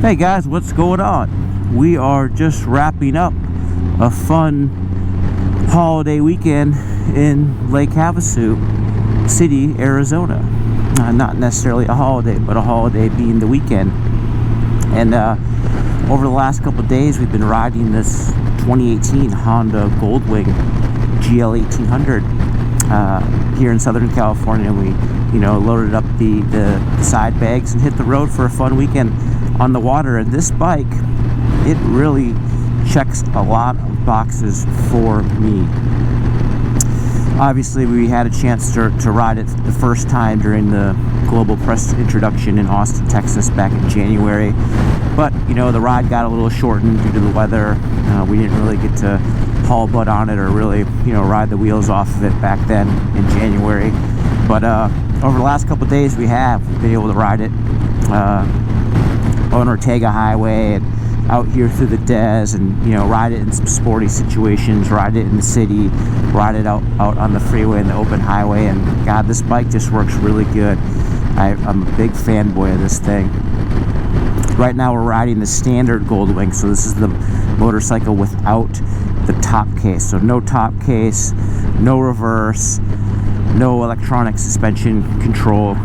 Hey guys, what's going on? We are just wrapping up a fun holiday weekend in Lake Havasu City, Arizona. Not necessarily a holiday, but a holiday being the weekend. And over the last couple of days, we've been riding this 2018 Honda Goldwing GL 1800 here in Southern California. We, loaded up the side bags and hit the road for a fun weekend on the water. And this bike, it really checks a lot of boxes for me. Obviously, we had a chance to ride it the first time during the global press introduction in Austin, Texas back in January. But, the ride got a little shortened due to the weather. We didn't really get to haul butt on it or really, ride the wheels off of it back then in January. But over the last couple of days, we've been able to ride it on Ortega Highway and out here through the Des, and ride it in some sporty situations, ride it in the city, ride it out on the freeway and the open highway. And God, this bike just works really good. I'm a big fanboy of this thing. Right now we're riding the standard Goldwing, so this is the motorcycle without the top case. So no top case, no reverse, no electronic suspension control.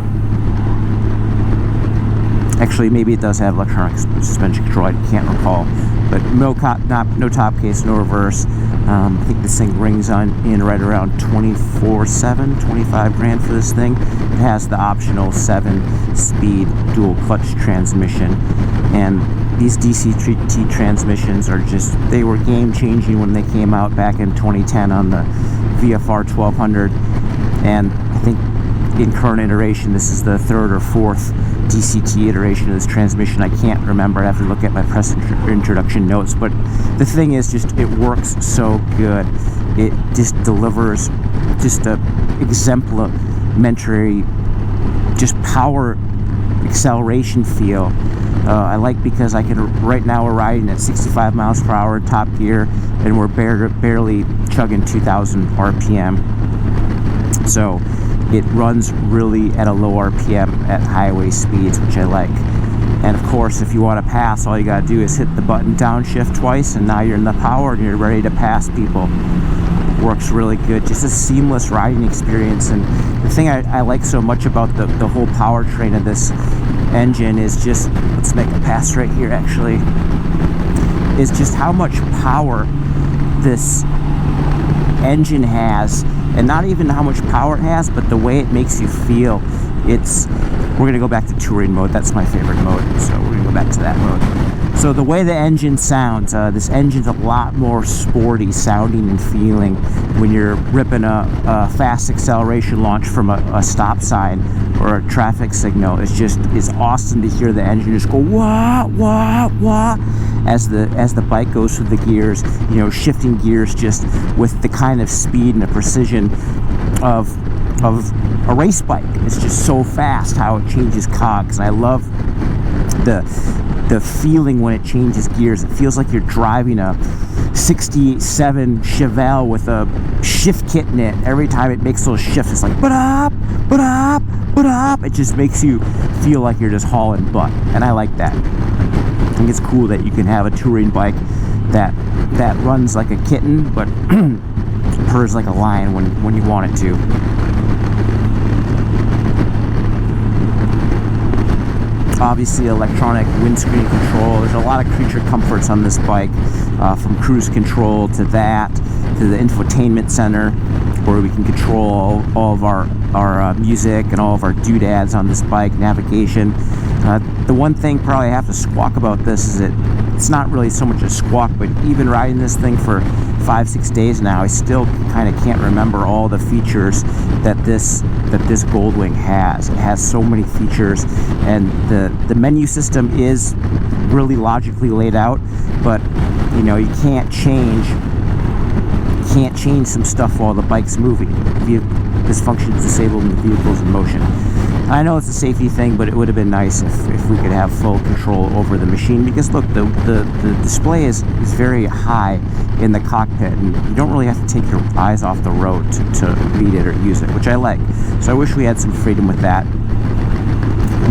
Actually, maybe it does have electronic suspension control, I can't recall. But no top case, no reverse. I think this thing rings in right around 25 grand for this thing. It has the optional 7-speed dual clutch transmission. And these DCT transmissions they were game changing when they came out back in 2010 on the VFR 1200. And I think in current iteration, this is the third or fourth DCT iteration of this transmission. I can't remember. I have to look at my press introduction notes. But the thing is, it works so good. It just delivers just a exemplary, just power acceleration feel. I like because right now we're riding at 65 miles per hour in top gear, and we're barely chugging 2,000 RPM. So it runs really at a low RPM at highway speeds, which I like. And of course, if you want to pass, all you got to do is hit the button downshift twice, and now you're in the power and you're ready to pass people. Works really good. Just a seamless riding experience. And the thing I like so much about the whole powertrain of this engine is just, let's make a pass right here actually, is just how much power this engine has. And not even how much power it has, but the way it makes you feel. We're going to go back to touring mode. That's my favorite mode, so we're going to go back to that mode. So the way the engine sounds, this engine's a lot more sporty sounding and feeling when you're ripping a fast acceleration launch from a stop sign or a traffic signal. It's awesome to hear the engine just go wah, wah, wah, as the bike goes through the gears, shifting gears just with the kind of speed and the precision of a race bike. It's just so fast how it changes cogs. And I love the feeling when it changes gears. It feels like you're driving a 67 Chevelle with a shift kit in it. Every time it makes those shifts, it's like ba-da-up, ba-da-up, ba-da-up. It just makes you feel like you're just hauling butt, and I like that. I think it's cool that you can have a touring bike that runs like a kitten but purrs like a lion when you want it to. Obviously, electronic windscreen control. There's a lot of creature comforts on this bike, from cruise control to the infotainment center, where we can control all of our music and all of our doodads on this bike, navigation. The one thing probably I have to squawk about this is it's not really so much a squawk, but even riding this thing for 5-6 days now, I still kind of can't remember all the features that this Goldwing has. It has so many features, and the menu system is really logically laid out, but you can't change some stuff while the bike's moving. This function is disabled when the vehicle's in motion. I know it's a safety thing, but it would have been nice if we could have full control over the machine, because look, the display is very high in the cockpit, and you don't really have to take your eyes off the road to read it or use it, which I like. So I wish we had some freedom with that.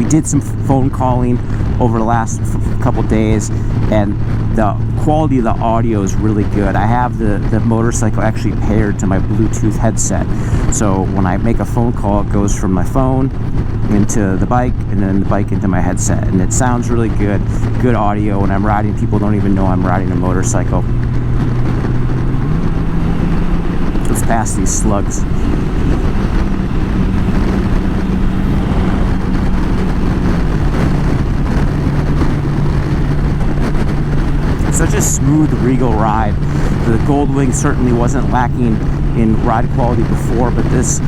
We did some phone calling over the last couple days, and the quality of the audio is really good. I have the motorcycle actually paired to my Bluetooth headset, so when I make a phone call, it goes from my phone into the bike, and then the bike into my headset, and it sounds really good audio. When I'm riding, people don't even know I'm riding a motorcycle. Let's pass these slugs. Such a smooth, regal ride. The Goldwing certainly wasn't lacking in ride quality before, but this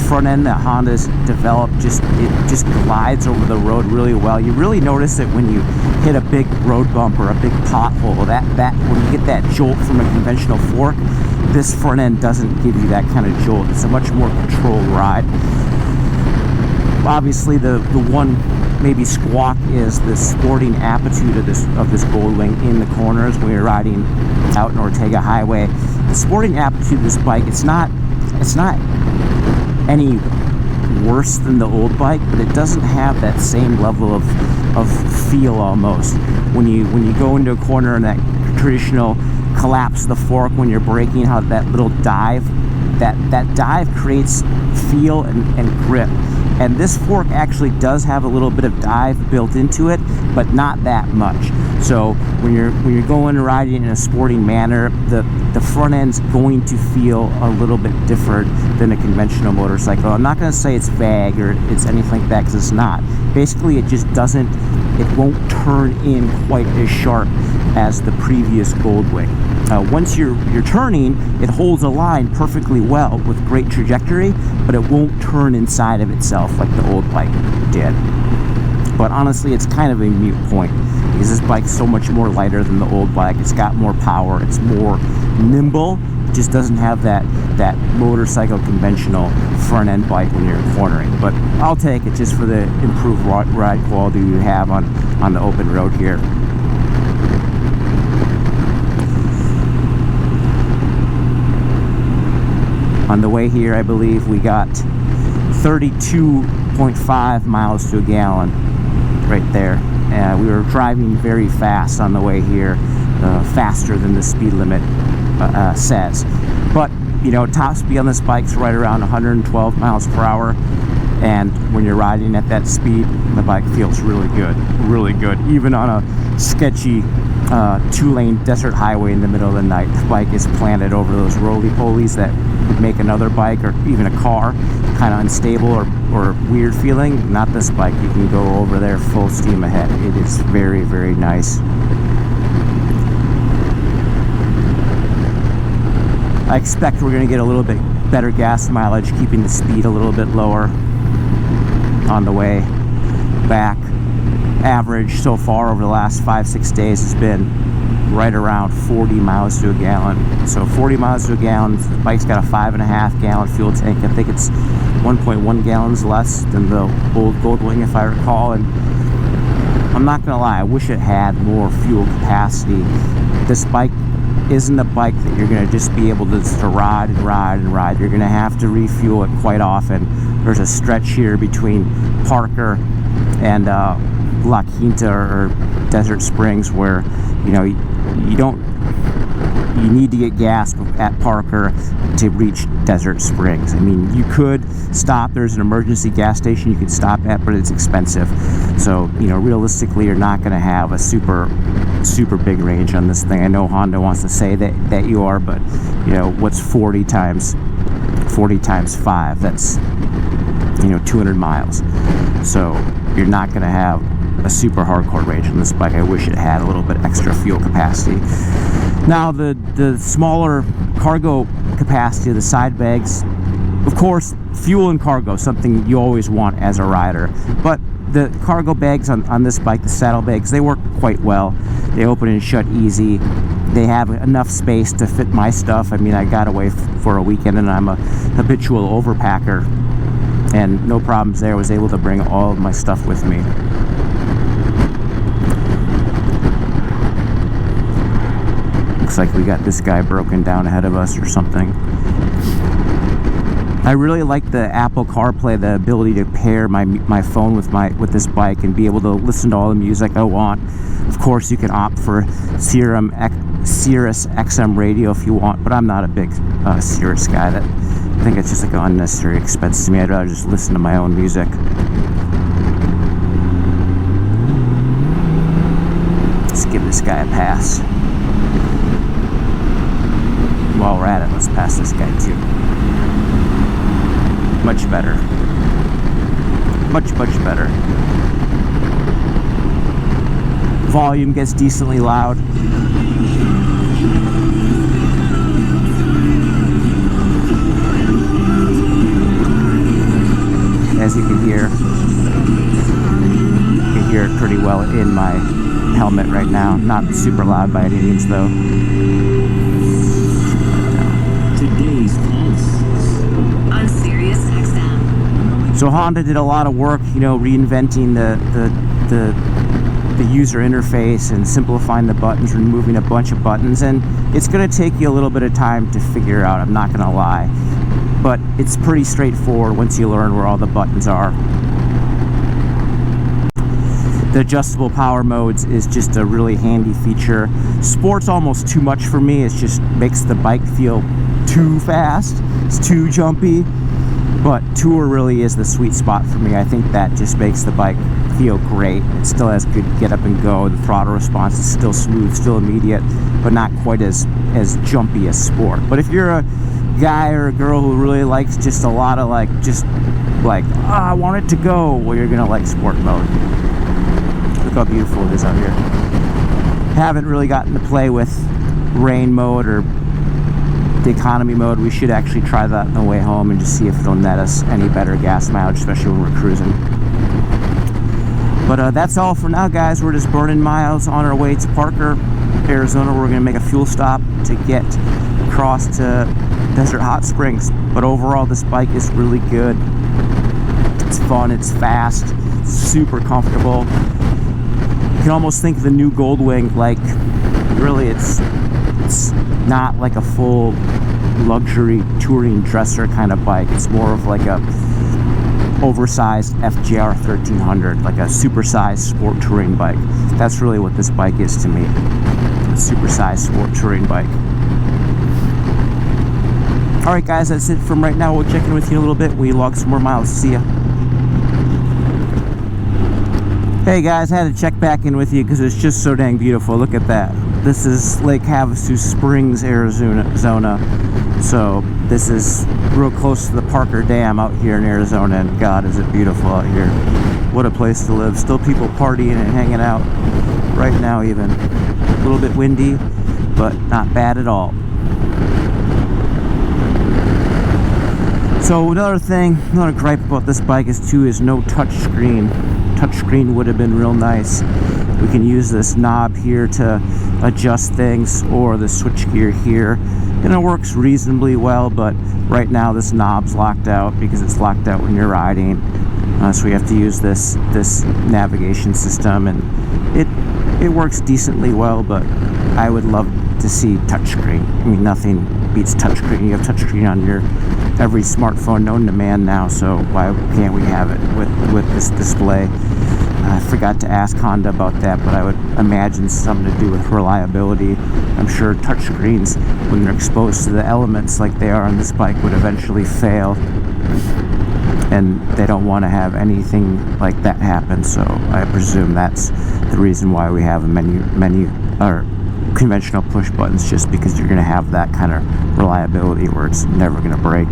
front end that Honda's developed it just glides over the road really well. You really notice it when you hit a big road bump or a big pothole. That when you get that jolt from a conventional fork, this front end doesn't give you that kind of jolt. It's a much more controlled ride. Obviously, the one maybe squawk is the sporting aptitude of this Goldwing in the corners when you're riding out in Ortega Highway. The sporting aptitude of this bike, it's not any worse than the old bike, but it doesn't have that same level of feel almost. When you go into a corner and that traditional collapse of the fork when you're braking, how that little dive, that dive creates feel and grip. And this fork actually does have a little bit of dive built into it, but not that much. So when you're going and riding in a sporting manner, the front end's going to feel a little bit different than a conventional motorcycle. I'm not going to say it's vague or it's anything like that, because it's not. Basically, it just it won't turn in quite as sharp as the previous Goldwing. Once you're turning, it holds a line perfectly well with great trajectory, but it won't turn inside of itself like the old bike did. But honestly, it's kind of a moot point, because this bike's so much more lighter than the old bike. It's got more power, it's more nimble. It just doesn't have that motorcycle conventional front end bike when you're cornering. But I'll take it just for the improved ride quality you have on the open road here. On the way here, I believe we got 32.5 miles to a gallon right there. We were driving very fast on the way here, faster than the speed limit says. But, you know, top speed on this bike's right around 112 miles per hour. And when you're riding at that speed, the bike feels really good, really good. Even on a sketchy 2-lane desert highway in the middle of the night, the bike is planted over those roly-polies that would make another bike or even a car kind of unstable or weird feeling. Not this bike. You can go over there full steam ahead. It is very, very nice. I expect we're going to get a little bit better gas mileage, keeping the speed a little bit lower on the way back. Average so far over the last 5-6 days has been right around 40 miles to a gallon. So 40 miles to a gallon. The bike's got a 5.5 gallon fuel tank. I think it's 1.1 gallons less than the old Goldwing, if I recall. And I'm not gonna lie, I wish it had more fuel capacity. This bike isn't a bike that you're gonna just be able to ride and ride and ride. You're gonna have to refuel it quite often. There's a stretch here between Parker and La Quinta or Desert Springs where, you know, you need to get gas at Parker to reach Desert Springs. I mean, you could stop. There's an emergency gas station you could stop at, but it's expensive. So, you know, realistically, you're not going to have a super big range on this thing. I know Honda wants to say that you are, but, you know, what's 40 times 5? That's, you know, 200 miles. So you're not going to have a super hardcore range on this bike. I wish it had a little bit extra fuel capacity. Now the smaller cargo capacity of the side bags, of course, fuel and cargo, something you always want as a rider. But the cargo bags on this bike, the saddle bags, they work quite well. They open and shut easy. They have enough space to fit my stuff. I mean, I got away for a weekend and I'm a habitual overpacker, and no problems there. I was able to bring all of my stuff with me. Looks like we got this guy broken down ahead of us or something. I really like the Apple CarPlay, the ability to pair my phone with this bike and be able to listen to all the music I want. Of course, you can opt for Sirius XM radio if you want, but I'm not a big Sirius guy. I think it's just like an unnecessary expense to me. I'd rather just listen to my own music. Let's give this guy a pass. While we're at it, let's pass this guy too. Much better. Much better. Volume gets decently loud. As you can hear it pretty well in my helmet right now. Not super loud by any means though. Today's Pulse on Sirius XM. So Honda did a lot of work, reinventing the user interface and simplifying the buttons, removing a bunch of buttons, and it's going to take you a little bit of time to figure out, I'm not going to lie, but it's pretty straightforward once you learn where all the buttons are. The adjustable power modes is just a really handy feature. Sport's almost too much for me. It just makes the bike feel too fast. It's too jumpy. But Tour really is the sweet spot for me. I think that just makes the bike feel great. It still has good get up and go. The throttle response is still smooth, still immediate, but not quite as jumpy as Sport. But if you're a guy or a girl who really likes just a lot of I want it to go, well, you're gonna like Sport mode. Look how beautiful it is out here. Haven't really gotten to play with rain mode or the economy mode. We should actually try that on the way home and just see if it'll net us any better gas mileage, especially when we're cruising. But that's all for now, guys. We're just burning miles on our way to Parker, Arizona. We're gonna make a fuel stop to get across to Desert Hot Springs. But overall, this bike is really good. It's fun, it's fast, it's super comfortable. You can almost think of the new Goldwing like, really, it's not like a full luxury touring dresser kind of bike. It's more of like a oversized FJR 1300, like a supersized sport touring bike. That's really what this bike is to me. A supersized sport touring bike. Alright guys, that's it from right now. We'll check in with you in a little bit. We log some more miles. See ya. Hey guys, I had to check back in with you because it's just so dang beautiful. Look at that. This is Lake Havasu Springs, Arizona. So this is real close to the Parker Dam out here in Arizona, and God, is it beautiful out here. What a place to live. Still people partying and hanging out right now even. A little bit windy, but not bad at all. So another gripe about this bike is no touchscreen. Touchscreen would have been real nice. We can use this knob here to adjust things, or the switch gear here, and it works reasonably well, but right now this knob's locked out because it's locked out when you're riding, so we have to use this navigation system, and it works decently well, but I would love to see touchscreen. I mean, nothing beats touchscreen. You have touchscreen on your every smartphone known to man now, so why can't we have it with this display? I forgot to ask Honda about that, but I would imagine something to do with reliability. I'm sure touchscreens, when they're exposed to the elements like they are on this bike, would eventually fail, and they don't want to have anything like that happen. So I presume that's the reason why we have a menu or conventional push buttons, just because you're going to have that kind of reliability where it's never going to break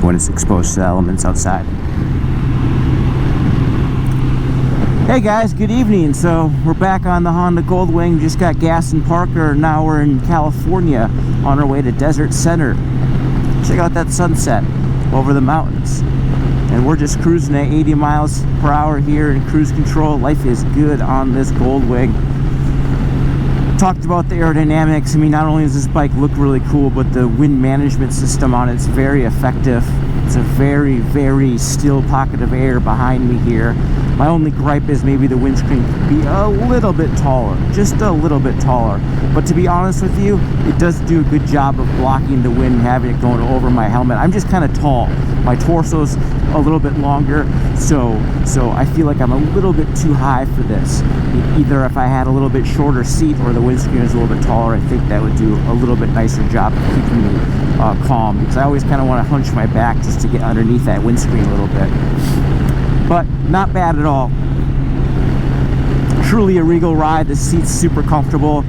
when it's exposed to the elements outside. Hey guys, good evening. So we're back on the Honda Goldwing. Just got gas in Parker. Now we're in California on our way to Desert Center. Check out that sunset over the mountains. And we're just cruising at 80 miles per hour here in cruise control. Life is good on this Goldwing. Talked about the aerodynamics. I mean, not only does this bike look really cool, but the wind management system on it's very effective. It's a very, very still pocket of air behind me here. My only gripe is maybe the windscreen could be a little bit taller, just a little bit taller. But to be honest with you, it does do a good job of blocking the wind and having it going over my helmet. I'm just kind of tall. My torso's a little bit longer, so I feel like I'm a little bit too high for this. Either if I had a little bit shorter seat or the windscreen is a little bit taller, I think that would do a little bit nicer job of keeping me calm, because I always kind of want to hunch my back just to get underneath that windscreen a little bit. But not bad at all. Truly a regal ride. The seat's super comfortable.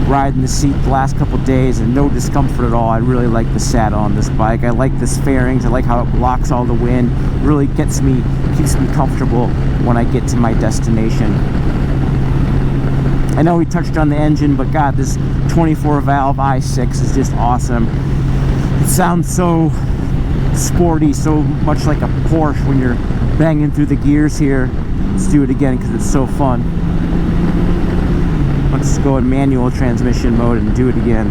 Riding the seat the last couple days and no discomfort at all. I really like the saddle on this bike. I like this fairings. I like how it blocks all the wind. It really keeps me comfortable when I get to my destination. I know we touched on the engine, but God, this 24 valve i6 is just awesome. It sounds so sporty, so much like a Porsche when you're banging through the gears here. Let's do it again because it's so fun. Let's go in manual transmission mode and do it again.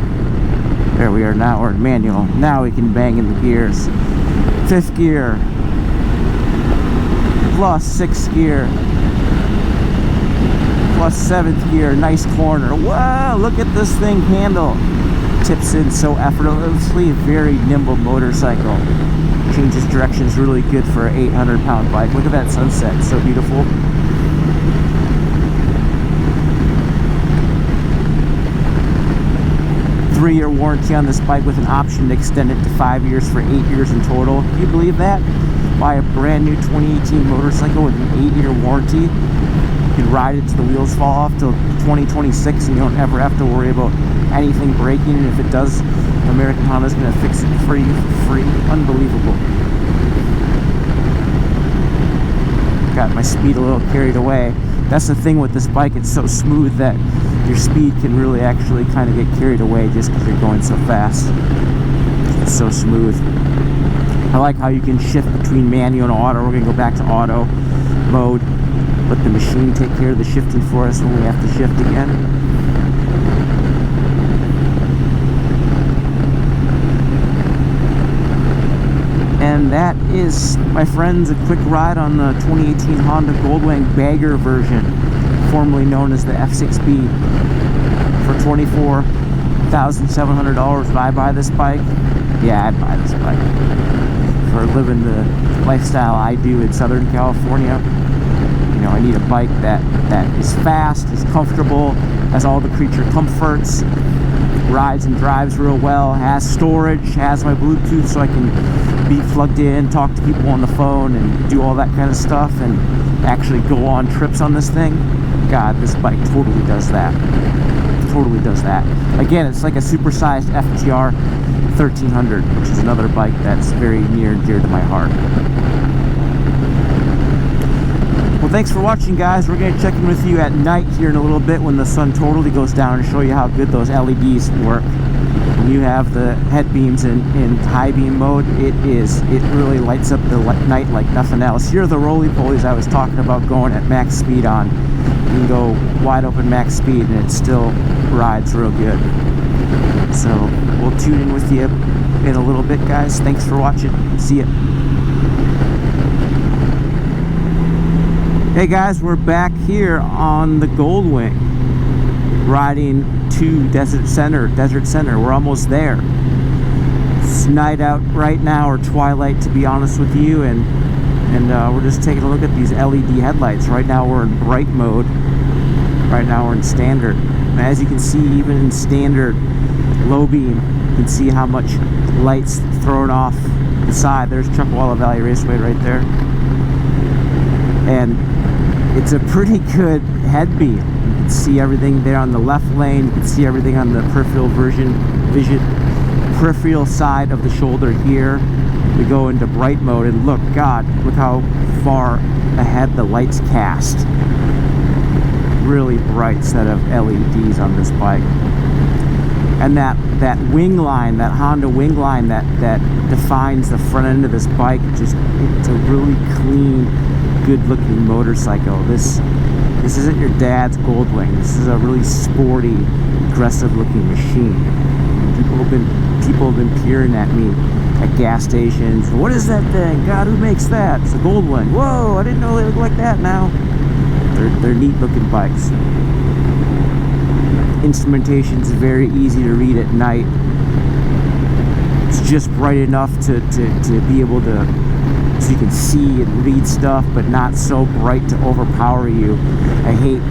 There we are. Now we're in manual. Now we can bang in the gears. 5th gear. Plus 6th gear. Plus 7th gear. Nice corner. Wow, look at this thing handle. Tips in so effortlessly. Very nimble motorcycle. Changes directions really good for an 800-pound bike. Look at that sunset. So beautiful. Three-year warranty on this bike with an option to extend it to 5 years for 8 years in total. Can you believe that? Buy a brand new 2018 motorcycle with an 8-year warranty. You can ride it till the wheels fall off till 2026 and you don't ever have to worry about anything breaking. And if it does, American Honda's going to fix it for you for free. Unbelievable. Got my speed a little carried away. That's the thing with this bike, it's so smooth that your speed can really actually kind of get carried away just because you're going so fast. It's so smooth. I like how you can shift between manual and auto. We're going to go back to auto mode. Let the machine take care of the shifting for us when we have to shift again. And that is, my friends, a quick ride on the 2018 Honda Goldwing Bagger version, formerly known as the F6B. For $24,700, would I buy this bike? Yeah, I'd buy this bike. For living the lifestyle I do in Southern California, you know, I need a bike that is fast, is comfortable, has all the creature comforts, rides and drives real well, has storage, has my Bluetooth so I can be plugged in, talk to people on the phone and do all that kind of stuff and actually go on trips on this thing. God, this bike totally does that. Totally does that. Again, it's like a supersized FTR 1300, which is another bike that's very near and dear to my heart. Well, thanks for watching, guys. We're going to check in with you at night here in a little bit when the sun totally goes down and show you how good those LEDs work. When you have the head beams in high beam mode, it really lights up the night like nothing else. Here are the roly-polies I was talking about going at max speed on. You can go wide open max speed and it still rides real good. So we'll tune in with you in a little bit, guys. Thanks for watching. See ya. Hey guys, we're back here on the Goldwing, riding to Desert Center. We're almost there. It's night out right now, or twilight to be honest with you, and we're just taking a look at these LED headlights. Right now we're in bright mode. Right now we're in standard. And as you can see, even in standard low beam, you can see how much light's thrown off the side. There's Chuckwalla Valley Raceway right there. And it's a pretty good head beam. You can see everything there on the left lane. You can see everything on the peripheral side of the shoulder here. We go into bright mode and look how far ahead the lights cast. Really bright set of LEDs on this bike. And that wing line, that Honda wing line that defines the front end of this bike, it's a really clean, good-looking motorcycle. This isn't your dad's Goldwing. This is a really sporty, aggressive-looking machine. People have been peering at me at gas stations. What is that thing? God, who makes that? It's a Goldwing. Whoa, I didn't know they look like that now. They're neat looking bikes. Instrumentation's very easy to read at night. It's just bright enough to be able to, so you can see and read stuff, but not so bright to overpower you. I hate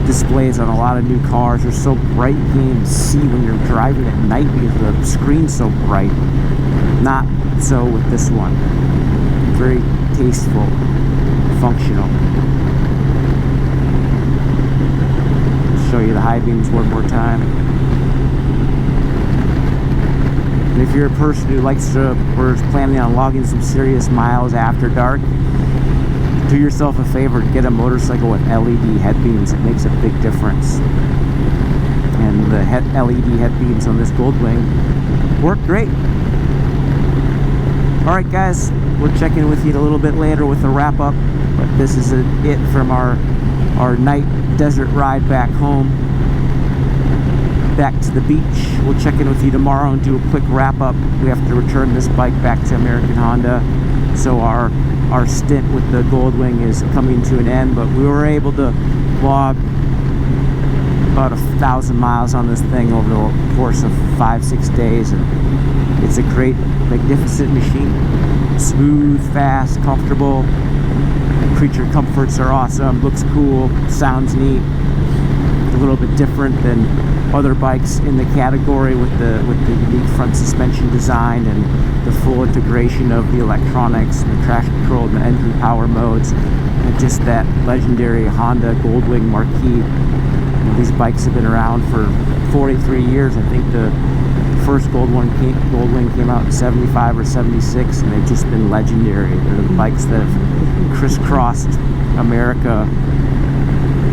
displays on a lot of new cars. They're so bright you can't even see when you're driving at night because the screen's so bright. Not so with this one. Very tasteful, functional. Show you the high beams one more time. And if you're a person who likes to, or is planning on logging some serious miles after dark, do yourself a favor and get a motorcycle with LED headbeams. It makes a big difference. And the LED headbeams on this Goldwing work great. Alright guys, we'll check in with you a little bit later with a wrap up, but this is it from our night desert ride back home, back to the beach. We'll check in with you tomorrow and do a quick wrap up. We have to return this bike back to American Honda, so our stint with the Goldwing is coming to an end, but we were able to log about 1,000 miles on this thing over the course of 5-6 days, and it's a great, magnificent machine. Smooth, fast, comfortable. Creature comforts are awesome. Looks cool. Sounds neat. A little bit different than other bikes in the category with the unique front suspension design and the full integration of the electronics and the traction control and the engine power modes, and just that legendary Honda Goldwing marquee. These bikes have been around for 43 years. I think the first Goldwing came out in 75 or 76, and they've just been legendary. They're the bikes that have crisscrossed America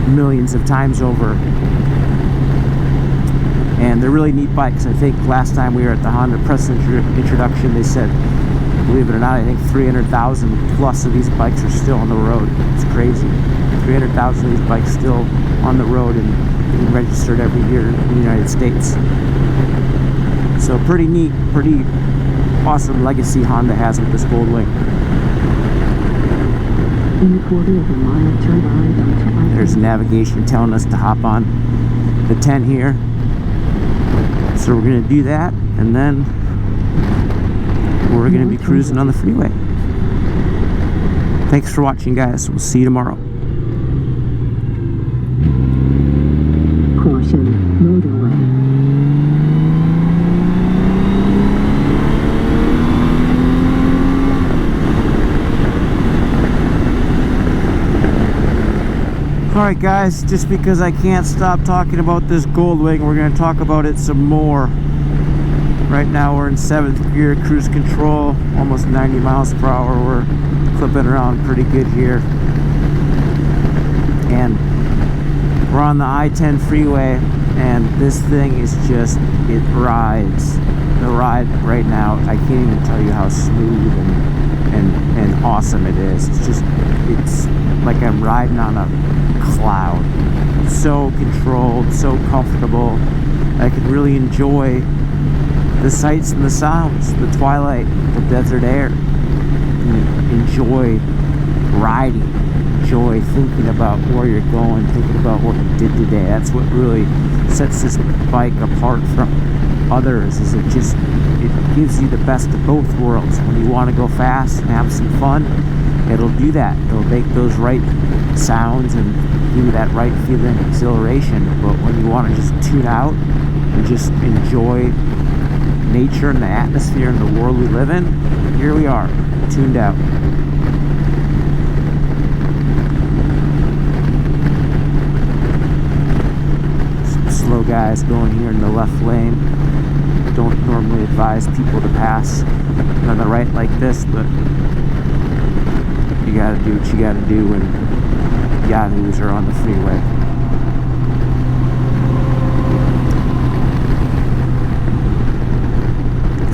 millions of times over. And they're really neat bikes. I think last time we were at the Honda press introduction, they said, believe it or not, I think 300,000 plus of these bikes are still on the road. It's crazy. 300,000 of these bikes still on the road and being registered every year in the United States. So pretty neat, pretty awesome legacy Honda has with this Goldwing. There's navigation telling us to hop on the 10 here. So we're going to do that, and then we're going to be cruising on the freeway. Thanks for watching, guys. We'll see you tomorrow. Caution, motorway. Alright guys, just because I can't stop talking about this Goldwing, we're going to talk about it some more. Right now we're in 7th gear, cruise control, almost 90 miles per hour. We're clipping around pretty good here. And we're on the I-10 freeway, and this thing is just, it rides. The ride right now, I can't even tell you how smooth and awesome it is. It's like I'm riding on a cloud. So controlled, so comfortable. I can really enjoy the sights and the sounds, the twilight, the desert air. Enjoy riding. Enjoy thinking about where you're going, thinking about what you did today. That's what really sets this bike apart from others, is it gives you the best of both worlds. When you want to go fast and have some fun, it'll do that. It'll make those right sounds and give you that right feeling of exhilaration. But when you want to just tune out and just enjoy nature and the atmosphere and the world we live in, here we are, tuned out. Some slow guys going here in the left lane. Don't normally advise people to pass on the right like this, but you gotta do what you gotta do when yahoos are on the freeway.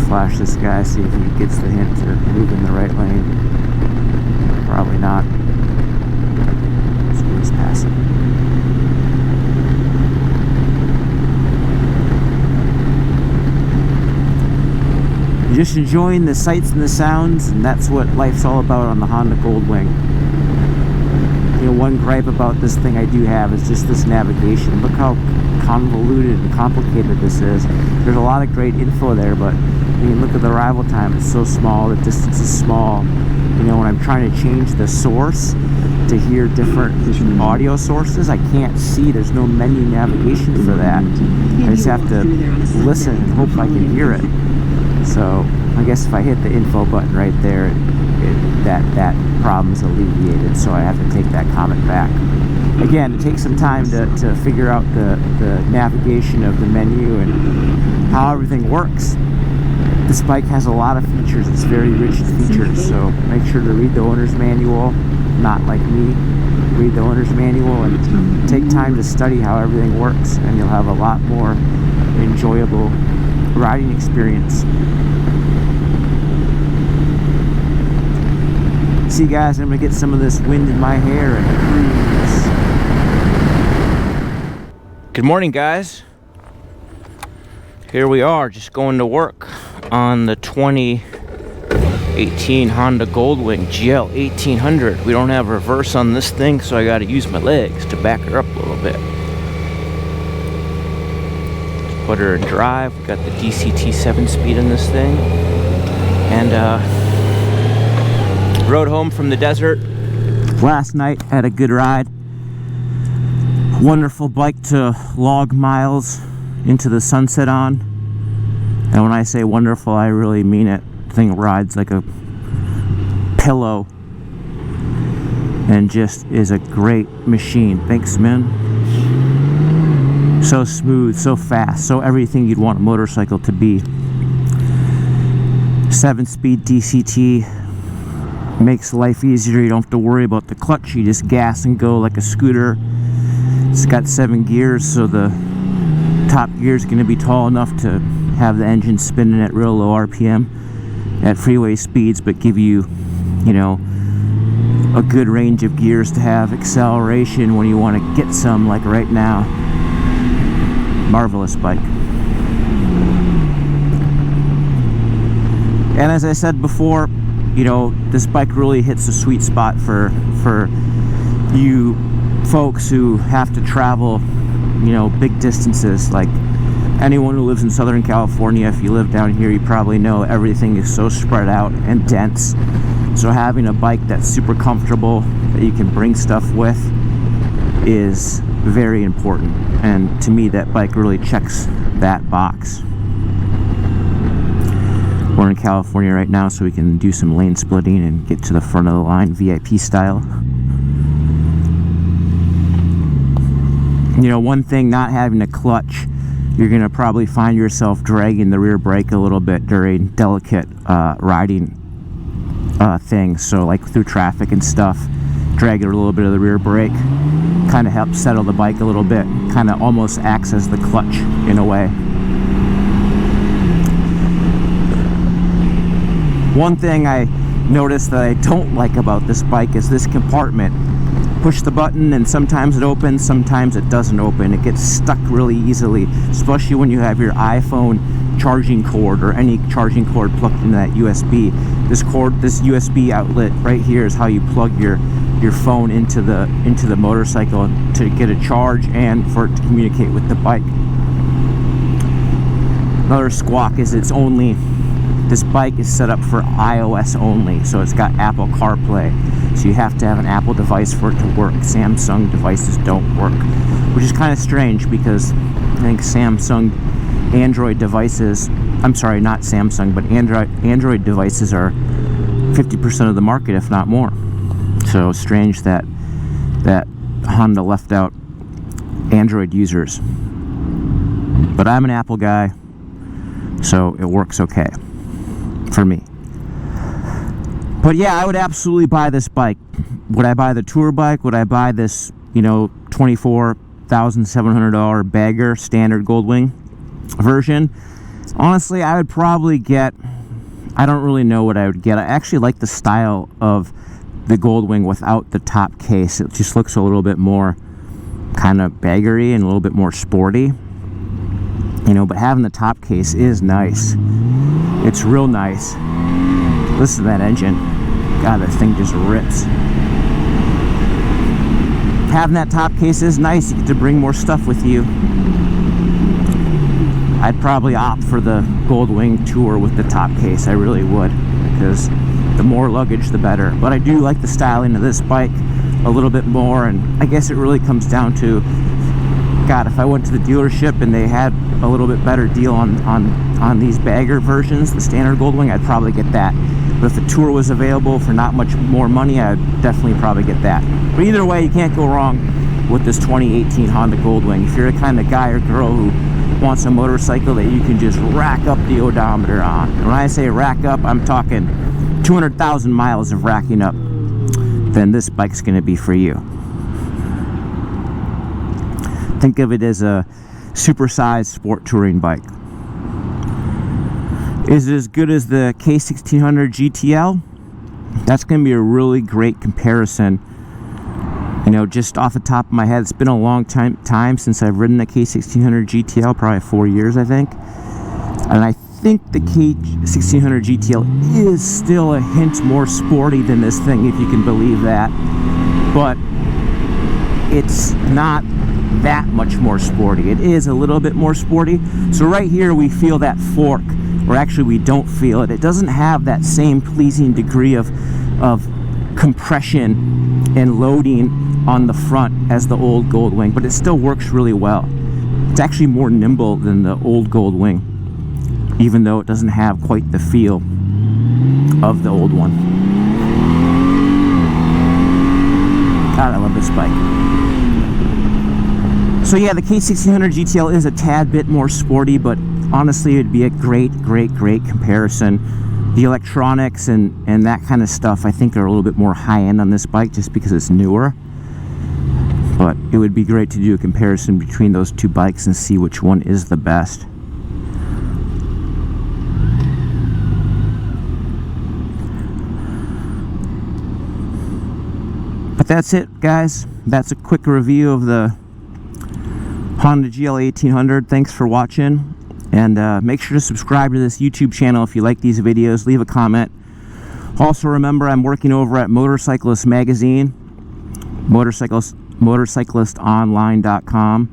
Flash this guy, see if he gets the hint to move in the right lane. Probably not. So we'll just pass it. just enjoying the sights and the sounds, and that's what life's all about on the Honda Goldwing. You know, one gripe about this thing I do have is just this navigation. Look how convoluted and complicated this is. There's a lot of great info there, but I mean, look at the arrival time. It's so small, the distance is small. You know, when I'm trying to change the source to hear different audio sources, I can't see. There's no menu navigation for that. I just have to listen and hope I can hear it. So I guess if I hit the info button right there, that problem's alleviated. So I have to take that comment back. Again, it takes some time to figure out the navigation of the menu and how everything works. This bike has a lot of features. It's very rich in features, so make sure to read the owner's manual. Not like me, read the owner's manual and take time to study how everything works, and you'll have a lot more enjoyable riding experience. See, guys, I'm gonna get some of this wind in my hair and cruise. Good morning, guys. Here we are, just going to work on the 2018 Honda Goldwing GL 1800. We don't have reverse on this thing, so I got to use my legs to back her up a little bit. Put her in drive. We got the DCT 7-speed in this thing, and rode home from the desert last night. Had a good ride. Wonderful bike to log miles into the sunset on. And when I say wonderful, I really mean it. The thing rides like a pillow and just is a great machine. Thanks, man. So smooth, so fast, so everything you'd want a motorcycle to be. 7-speed DCT makes life easier. You don't have to worry about the clutch. You just gas and go like a scooter. It's got 7 gears, so the top gear is going to be tall enough to have the engine spinning at real low RPM at freeway speeds, but give you, you know, a good range of gears to have acceleration when you want to get some, like right now. Marvelous bike. And as I said before, you know, this bike really hits a sweet spot for you folks who have to travel, you know, big distances. Like anyone who lives in Southern California, if you live down here, you probably know everything is so spread out and dense. So having a bike that's super comfortable, that you can bring stuff with, is very important. And to me, that bike really checks that box. We're in California right now, so we can do some lane splitting and get to the front of the line VIP style. You know, one thing, not having a clutch, you're going to probably find yourself dragging the rear brake a little bit during delicate riding things. So like through traffic and stuff, dragging a little bit of the rear brake kind of helps settle the bike a little bit. Kind of almost acts as the clutch in a way. One thing I noticed that I don't like about this bike is this compartment. Push the button and sometimes it opens, sometimes it doesn't open. It gets stuck really easily, especially when you have your iPhone charging cord or any charging cord plugged into that USB. This USB outlet right here is how you plug your phone into the motorcycle to get a charge and for it to communicate with the bike. Another squawk is this bike is set up for iOS only, so it's got Apple CarPlay. So you have to have an Apple device for it to work. Samsung devices don't work, which is kind of strange because I think Android devices, I'm sorry, not Samsung, but Android devices are 50% of the market, if not more. So strange that Honda left out Android users. But I'm an Apple guy, so it works okay for me. But yeah, I would absolutely buy this bike. Would I buy the tour bike? Would I buy this, you know, $24,700 bagger standard Goldwing version? Honestly, I would probably get, I don't really know what I would get. I actually like the style of the Goldwing without the top case. It just looks a little bit more kind of baggery and a little bit more sporty, you know, but having the top case is nice. It's real nice. Listen to that engine. God, that thing just rips. Having that top case is nice. You get to bring more stuff with you. I'd probably opt for the Goldwing Tour with the top case. I really would, because the more luggage, the better. But I do like the styling of this bike a little bit more, and I guess it really comes down to, God, if I went to the dealership and they had a little bit better deal on these bagger versions, the standard Goldwing, I'd probably get that. But if the Tour was available for not much more money, I'd definitely probably get that. But either way, you can't go wrong with this 2018 Honda Goldwing. If you're the kind of guy or girl who wants a motorcycle that you can just rack up the odometer on. And when I say rack up, I'm talking 200,000 miles of racking up. Then this bike's going to be for you. Think of it as a supersized sport touring bike. Is it as good as the K1600 GTL? That's going to be a really great comparison. You know, just off the top of my head, it's been a long time since I've ridden the K1600 GTL, probably 4 years, I think. And I think the K1600 GTL is still a hint more sporty than this thing, if you can believe that. But it's not that much more sporty. It is a little bit more sporty. So right here we feel that fork, or actually we don't feel it. It doesn't have that same pleasing degree of compression and loading on the front as the old Goldwing, but it still works really well. It's actually more nimble than the old Goldwing, even though it doesn't have quite the feel of the old one. God, I love this bike. So yeah, the K1600 GTL is a tad bit more sporty, but honestly, it'd be a great comparison. The electronics and that kind of stuff, I think, are a little bit more high-end on this bike just because it's newer. But it would be great to do a comparison between those two bikes and see which one is the best. But that's it, guys. That's a quick review of the Honda GL 1800. Thanks for watching. And make sure to subscribe to this YouTube channel if you like these videos. Leave a comment. Also remember, I'm working over at Motorcyclist Magazine, motorcyclistonline.com,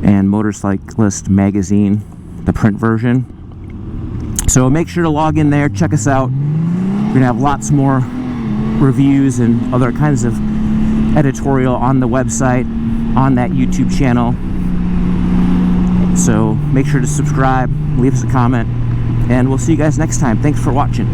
and Motorcyclist Magazine, the print version. So make sure to log in there, check us out. We're going to have lots more reviews and other kinds of editorial on the website, on that YouTube channel. So make sure to subscribe, leave us a comment, and we'll see you guys next time. Thanks for watching.